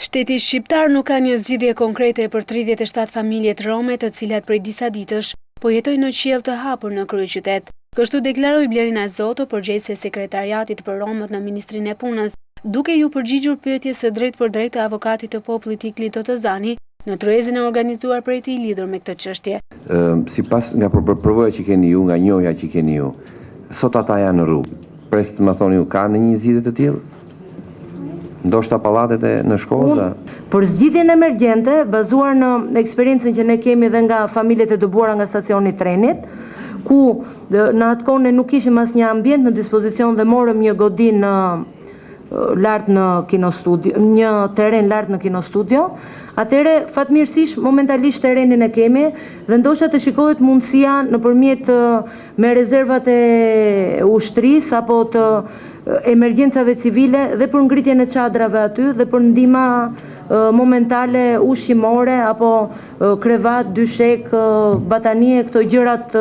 Shteti shqiptar nuk ka një zgjidhje konkrete për 37 familjet rome të cilat prej disa ditësh po jetojnë në qiell të hapur në kryeqytet. Kështu deklaroi Blerina Zoto, përgjegjëse e sekretariatit për Romët në Ministrinë e Punës, duke ju përgjigjur pyetjes së drejtpërdrejtë të avokatit të popullit Ikli Totozani në tryezin e organizuar prej tij lidhur me këtë çështje. Sipas nga përvoja që keni ju, nga njohja që keni ju, sot ata janë në rrugë. Presit të më thoni ju, ka në një zgjidhje të tillë? Ndoshta pallatet në shkolla. Për zgjidhjen emergjente, bazuar në eksperiencën që ne kemi dhe nga familjet e dëbuara nga stacioni i trenit, ku në atë kohë ne nuk kishim asnjë ambient në dispozicion dhe morëm një godinë lart në kinostudio, një terren lart në kinostudio. Atëre fatmirësisht momentalisht terrenin e kemi dhe ndoshta të shikohet mundësia nëpërmjet me rezervat e ushtrisë apo të emergjencave civile dhe për ngritjen e çadrave aty dhe për ndihma momentale ushqimore apo krevat, dyshek, batanie, këto gjërat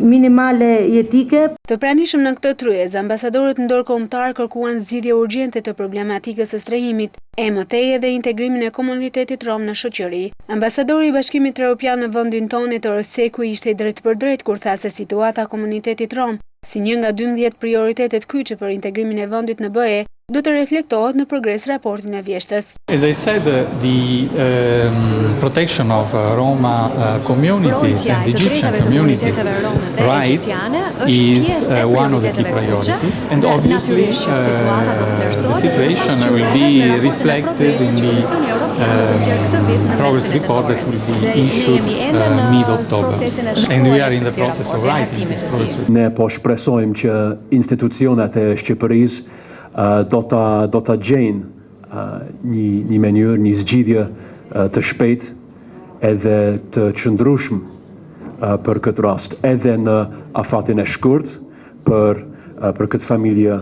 minimale jetike. Të pranishëm në këtë tryezë, ambasadorët ndërkombëtar kërkuan zgjidhje urgjente të problematikës së strehimit, e mëtej edhe integrimin e komunitetit rom në shoqëri. Ambasadori i Bashkimit Evropian në vendin tonë Ettore Seku ishte drejt për drejt kur tha se situata e komunitetit rom, si një nga 12 prioritetet kyçe për integrimin e vendit në BE, do të reflektohet në progres raportin e vjeshtës. As I said, the protection of Roma communities and Egyptian communities' rights is one of the key priorities, and obviously the situation will be reflected in the progress report that will be issued mid-October, and we are in the process of writing this progress report. Ne po shpresojmë që institucionet e Shqipërisë do ta gjejnë një mënyrë, një zgjidhje të shpejtë edhe të qëndrueshme për këtë rast, edhe në afatin e shkurt për këtë familje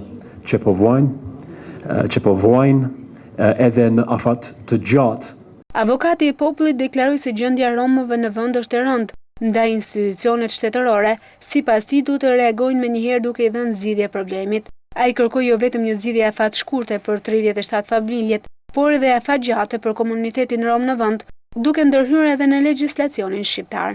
që po vojnë, edhe në afat të gjatë. Avokati i popullit deklaroi se gjendja e romëve në vend është e rëndë ndaj institucionet shtetërore, sipas tij duhet të reagojnë menjëherë duke i dhënë zgjidhje problemit. Ai kërkoi jo vetëm një zgjidhje afat shkurte për 37 familjet, por edhe afat gjate për komunitetin rom në vend, duke ndërhyrë edhe në legjislacionin shqiptar.